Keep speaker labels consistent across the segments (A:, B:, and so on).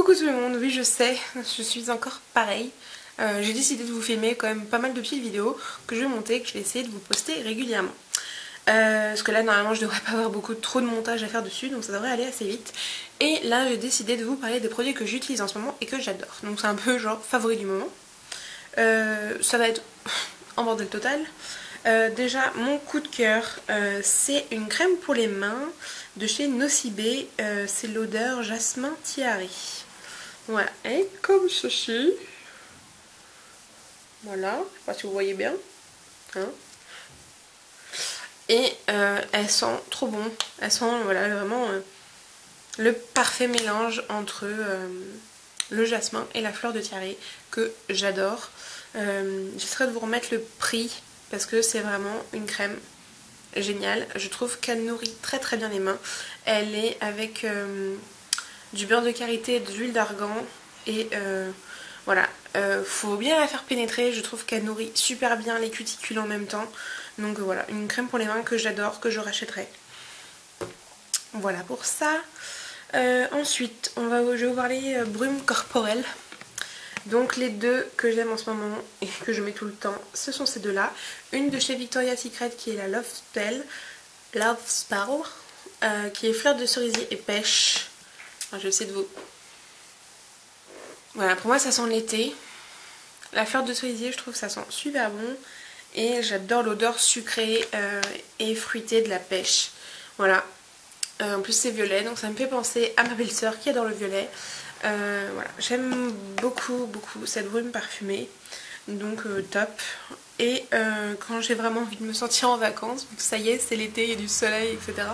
A: Coucou tout le monde, oui je sais, je suis encore pareil. J'ai décidé de vous filmer quand même pas mal de petites vidéos que je vais monter, que je vais essayer de vous poster régulièrement. Parce que là normalement je devrais pas avoir trop de montage à faire dessus, donc ça devrait aller assez vite. Et là j'ai décidé de vous parler des produits que j'utilise en ce moment et que j'adore. Donc c'est un peu genre favori du moment. Ça va être en bordel total. Déjà mon coup de cœur c'est une crème pour les mains de chez Nocibé, c'est l'odeur jasmin tiari. Voilà, et comme ceci. Voilà, je sais pas si vous voyez bien. Hein, et elle sent trop bon. Elle sent voilà, vraiment le parfait mélange entre le jasmin et la fleur de tiare que j'adore. J'essaierai de vous remettre le prix parce que c'est vraiment une crème géniale. Je trouve qu'elle nourrit très très bien les mains. Elle est avec du beurre de karité et de l'huile d'argan et voilà, faut bien la faire pénétrer. Je trouve qu'elle nourrit super bien les cuticules en même temps. Donc voilà, une crème pour les mains que j'adore, que je rachèterai. Voilà pour ça. Ensuite, je vais vous parler brume corporelle. Donc les deux que j'aime en ce moment et que je mets tout le temps, ce sont ces deux là. Une de chez Victoria's Secret qui est la Love Spell, qui est fleur de cerisier et pêche. Alors, je vais essayer de vous... Voilà, pour moi ça sent l'été. La fleur de cerisier, je trouve que ça sent super bon. Et j'adore l'odeur sucrée et fruitée de la pêche. Voilà. En plus c'est violet, donc ça me fait penser à ma belle-sœur qui adore le violet. Voilà, j'aime beaucoup cette brume parfumée, donc top. Et quand j'ai vraiment envie de me sentir en vacances, vu que ça y est c'est l'été, il y a du soleil etc,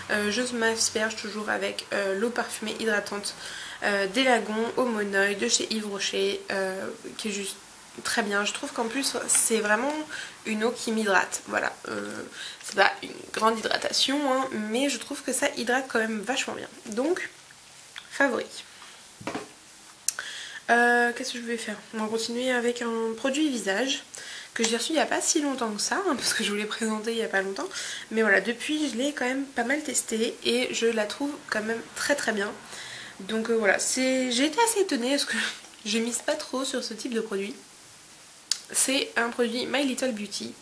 A: je m'asperge toujours avec l'eau parfumée hydratante des Lagons au Monoeil de chez Yves Rocher, qui est juste très bien. Je trouve qu'en plus c'est vraiment une eau qui m'hydrate. Voilà, c'est pas une grande hydratation hein, mais je trouve que ça hydrate quand même vachement bien, donc favori. Qu'est-ce que je vais faire? On va continuer avec un produit visage que j'ai reçu il n'y a pas si longtemps que ça hein, parce que je vous l'ai présenté il n'y a pas longtemps, mais voilà, depuis je l'ai quand même pas mal testé et je la trouve quand même très très bien. Donc voilà, j'ai été assez étonnée parce que je mise pas trop sur ce type de produit. C'est un produit My Little Beauty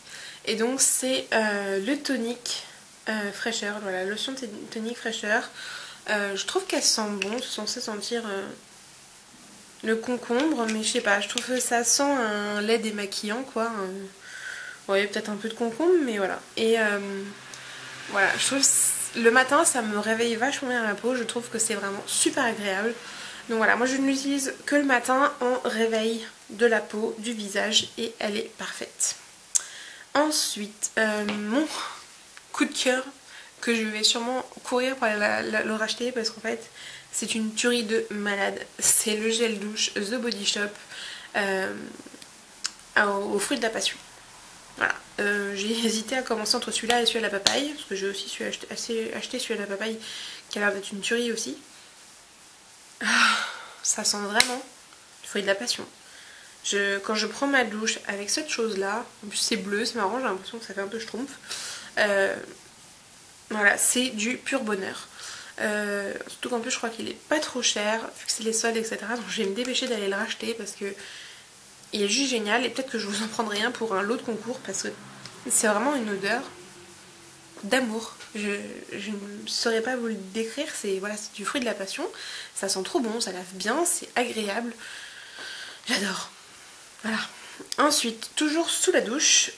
A: et donc c'est le tonique fraîcheur, voilà, lotion tonique fraîcheur. Je trouve qu'elle sent bon, c'est censé sentir le concombre, mais je sais pas, je trouve que ça sent un lait démaquillant quoi. Ouais, peut-être un peu de concombre, mais voilà. Et voilà, je trouve le matin ça me réveille vachement bien la peau, je trouve que c'est vraiment super agréable. Donc voilà, moi je ne l'utilise que le matin en réveil de la peau, du visage, et elle est parfaite. Ensuite, mon coup de cœur, que je vais sûrement courir pour aller le racheter parce qu'en fait c'est une tuerie de malade. C'est le gel douche The Body Shop aux fruits de la passion. Voilà, j'ai hésité à commencer entre celui-là et celui à la papaye, parce que j'ai aussi acheté celui à la papaye qui a l'air d'être une tuerie aussi. Ça sent vraiment le fruit de la passion. Quand je prends ma douche avec cette chose là, en plus c'est bleu, c'est marrant, j'ai l'impression que ça fait un peu schtroumpf. Voilà, c'est du pur bonheur. Surtout qu'en plus je crois qu'il est pas trop cher, vu que c'est les soldes etc. Donc je vais me dépêcher d'aller le racheter parce que il est juste génial. Et peut-être que je vous en prendrai un pour un lot de concours parce que c'est vraiment une odeur d'amour. Je ne saurais pas vous le décrire, c'est voilà, du fruit de la passion. Ça sent trop bon, ça lave bien, c'est agréable. J'adore. Voilà. Ensuite, toujours sous la douche,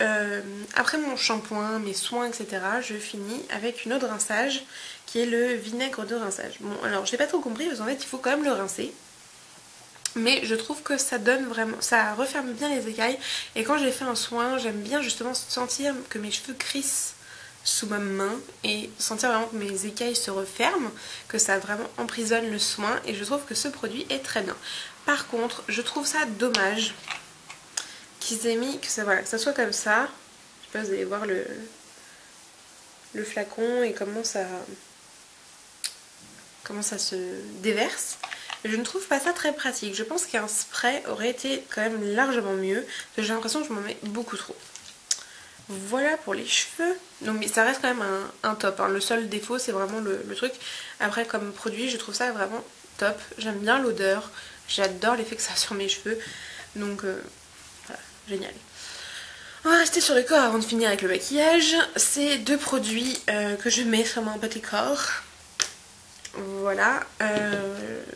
A: après mon shampoing, mes soins, etc., je finis avec une eau de rinçage qui est le vinaigre de rinçage. Bon, alors j'ai pas trop compris parce qu'en fait il faut quand même le rincer. Mais je trouve que ça donne vraiment, ça referme bien les écailles. Et quand j'ai fait un soin, j'aime bien justement sentir que mes cheveux crissent sous ma main et sentir vraiment que mes écailles se referment, que ça vraiment emprisonne le soin. Et je trouve que ce produit est très bien. Par contre, je trouve ça dommage qu'ils aient mis, que ça, voilà, que ça soit comme ça. Je sais pas, vous allez voir le flacon et comment ça se déverse. Je ne trouve pas ça très pratique. Je pense qu'un spray aurait été quand même largement mieux. J'ai l'impression que je m'en mets beaucoup trop. Voilà pour les cheveux. Donc mais ça reste quand même un top, hein. Le seul défaut c'est vraiment le truc. Après comme produit je trouve ça vraiment top. J'aime bien l'odeur, j'adore l'effet que ça a sur mes cheveux. Donc voilà, génial. On va rester sur le corps avant de finir avec le maquillage. C'est deux produits que je mets sur mon petit corps. Voilà,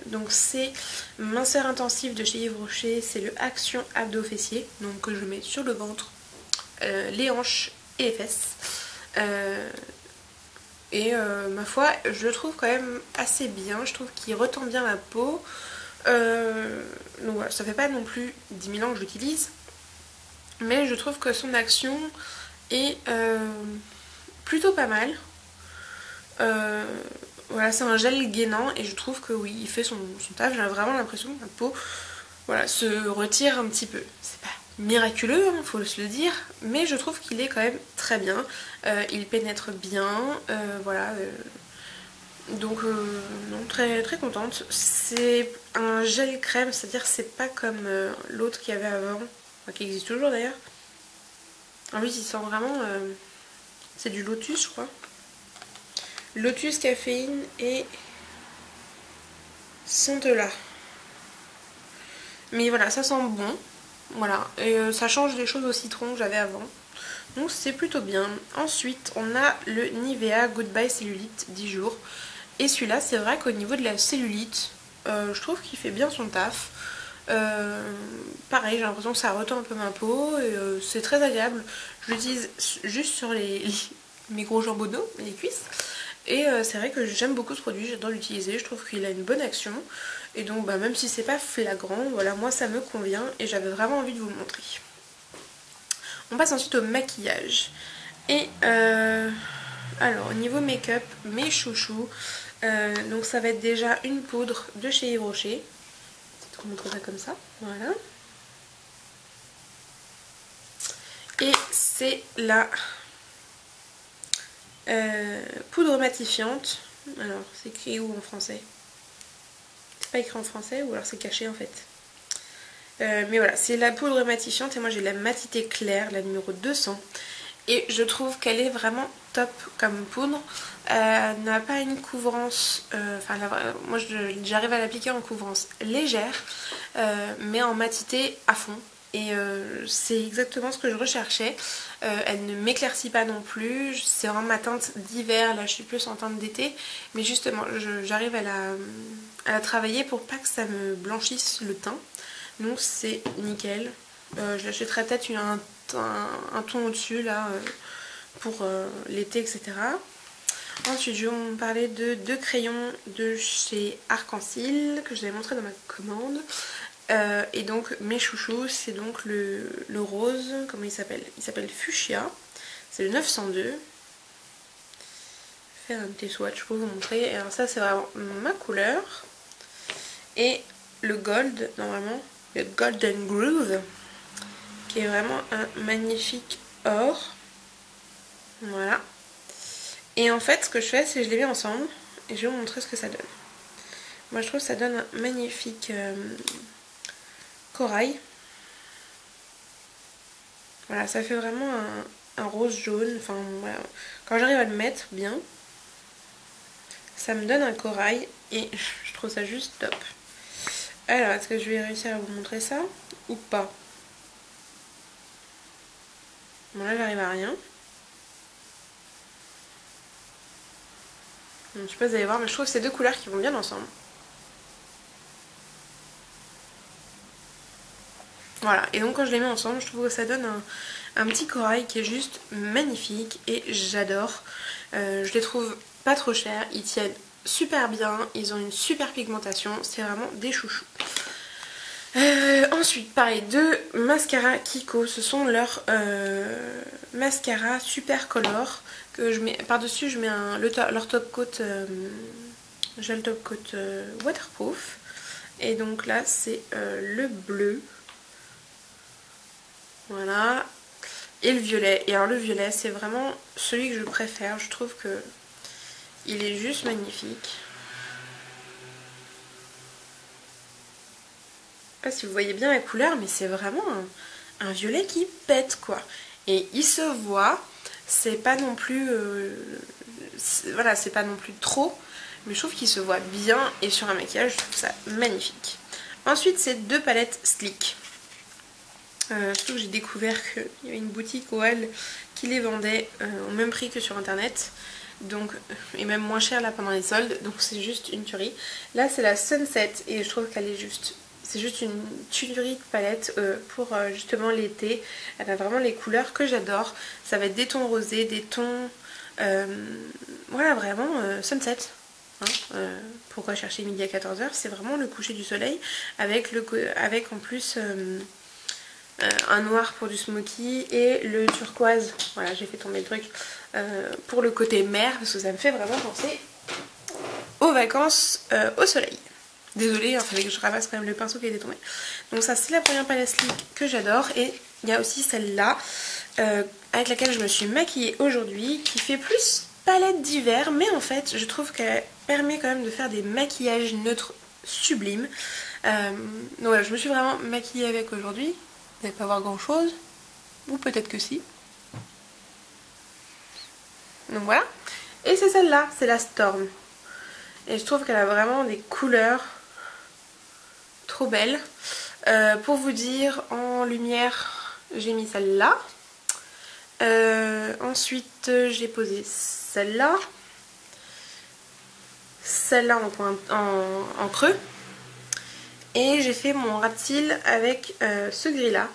A: donc c'est minceur intensive de chez Yves Rocher, c'est le Action Abdos Fessiers, donc que je mets sur le ventre, les hanches et les fesses. Ma foi, je le trouve quand même assez bien, je trouve qu'il retend bien la peau. Donc voilà, ça fait pas non plus 10 000 ans que je l'utilise, mais je trouve que son action est plutôt pas mal. Voilà, c'est un gel gainant et je trouve que oui, il fait son taf. J'ai vraiment l'impression que ma peau voilà, se retire un petit peu. C'est pas miraculeux, hein, faut se le dire, mais je trouve qu'il est quand même très bien. Il pénètre bien, voilà. Donc non, très, très contente. C'est un gel crème, c'est-à-dire c'est pas comme l'autre qu'il y avait avant, enfin, qui existe toujours d'ailleurs. En plus il sent vraiment... c'est du lotus je crois. Lotus, caféine et Centella. Mais voilà, ça sent bon. Voilà, et ça change des choses au citron que j'avais avant. Donc c'est plutôt bien. Ensuite, on a le Nivea Goodbye Cellulite 10 jours. Et celui-là, c'est vrai qu'au niveau de la cellulite, je trouve qu'il fait bien son taf. Pareil, j'ai l'impression que ça retend un peu ma peau. C'est très agréable. Je l'utilise juste sur mes gros jambonneaux, les cuisses. Et c'est vrai que j'aime beaucoup ce produit, j'adore l'utiliser, je trouve qu'il a une bonne action. Et donc bah, même si c'est pas flagrant, voilà, moi ça me convient et j'avais vraiment envie de vous le montrer. On passe ensuite au maquillage. Et alors au niveau make-up, mes chouchous, donc ça va être déjà une poudre de chez Yves Rocher. Je vais vous montrer ça comme ça, voilà. Et c'est la poudre matifiante. Alors c'est écrit où en français? C'est pas écrit en français ou alors c'est caché en fait. Mais voilà, c'est la poudre matifiante et moi j'ai la matité claire, la numéro 200. Et je trouve qu'elle est vraiment top comme poudre. N'a pas une couvrance, moi j'arrive à l'appliquer en couvrance légère, mais en matité à fond. Et c'est exactement ce que je recherchais. Elle ne m'éclaircit pas non plus. C'est vraiment ma teinte d'hiver. Là je suis plus en teinte d'été. Mais justement j'arrive à la travailler pour pas que ça me blanchisse le teint. Donc c'est nickel. Je l'achèterai peut-être un ton au-dessus là pour l'été, etc. Ensuite je vais vous parler de deux crayons de chez Arc-en-Ciel que je vous avais montré dans ma commande. Et donc mes chouchous, c'est donc le rose, comment il s'appelle? Il s'appelle Fuchsia, c'est le 902. Faire un petit swatch pour vous montrer. Et alors ça c'est vraiment ma couleur. Et le gold, normalement, le Golden Groove, qui est vraiment un magnifique or. Voilà. Et en fait ce que je fais c'est que je les mets ensemble et je vais vous montrer ce que ça donne. Moi je trouve que ça donne un magnifique corail. Voilà, ça fait vraiment un rose jaune. Enfin voilà. Quand j'arrive à le mettre bien, ça me donne un corail et je trouve ça juste top. Alors est-ce que je vais réussir à vous montrer ça ou pas? Bon là j'arrive à rien. Donc, je sais pas si vous allez voir mais je trouve que c'est deux couleurs qui vont bien ensemble. Voilà, et donc quand je les mets ensemble, je trouve que ça donne un petit corail qui est juste magnifique et j'adore. Je les trouve pas trop chers, ils tiennent super bien, ils ont une super pigmentation, c'est vraiment des chouchous. Ensuite, pareil, deux mascaras Kiko, ce sont leurs mascaras super color que je mets par-dessus, je mets leur top coat, gel top coat waterproof. Et donc là, c'est le bleu. Voilà. Et le violet. Et alors le violet, c'est vraiment celui que je préfère. Je trouve que il est juste magnifique. Je sais pas si vous voyez bien la couleur, mais c'est vraiment un violet qui pète quoi. et il se voit, c'est pas non plus voilà, c'est pas non plus trop, mais je trouve qu'il se voit bien et sur un maquillage je trouve ça magnifique. Ensuite c'est 2 palettes Sleek. Surtout que j'ai découvert qu'il y avait une boutique au Hall qui les vendait au même prix que sur internet, donc, et même moins cher là pendant les soldes, donc c'est juste une tuerie. Là c'est la Sunset et je trouve qu'elle est juste, c'est juste une tuerie de palette pour justement l'été. Elle a vraiment les couleurs que j'adore, ça va être des tons rosés, des tons voilà, vraiment Sunset. Pourquoi chercher midi à 14h, c'est vraiment le coucher du soleil avec en plus un noir pour du smoky et le turquoise. Voilà, j'ai fait tomber le truc pour le côté mer parce que ça me fait vraiment penser aux vacances au soleil. Désolée, il fallait que je ramasse quand même le pinceau qui était tombé. Donc ça c'est la première palette Sleek que j'adore, et il y a aussi celle-là avec laquelle je me suis maquillée aujourd'hui, qui fait plus palette d'hiver, mais en fait je trouve qu'elle permet quand même de faire des maquillages neutres sublimes. Donc voilà, je me suis vraiment maquillée avec aujourd'hui. Vous n'allez pas voir grand chose, ou peut-être que si. Donc voilà, et c'est celle-là, c'est la Storm, et je trouve qu'elle a vraiment des couleurs trop belles. Pour vous dire, en lumière j'ai mis celle-là, ensuite j'ai posé celle-là, celle-là en creux, et j'ai fait mon ras de cils avec ce gris là.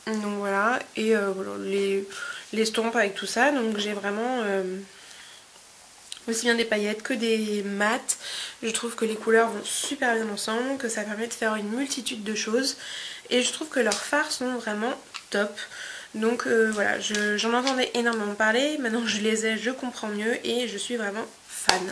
A: Donc voilà, et voilà, les stompes avec tout ça. Donc j'ai vraiment aussi bien des paillettes que des mats. Je trouve que les couleurs vont super bien ensemble, que ça permet de faire une multitude de choses, et je trouve que leurs fards sont vraiment top. Donc voilà, j'en entendais énormément parler, maintenant que je les ai, je comprends mieux et je suis vraiment fan.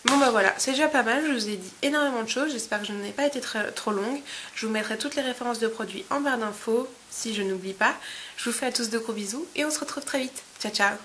A: Bon bah voilà, c'est déjà pas mal, je vous ai dit énormément de choses, j'espère que je n'ai pas été trop longue. Je vous mettrai toutes les références de produits en barre d'infos, si je n'oublie pas. Je vous fais à tous de gros bisous et on se retrouve très vite. Ciao ciao.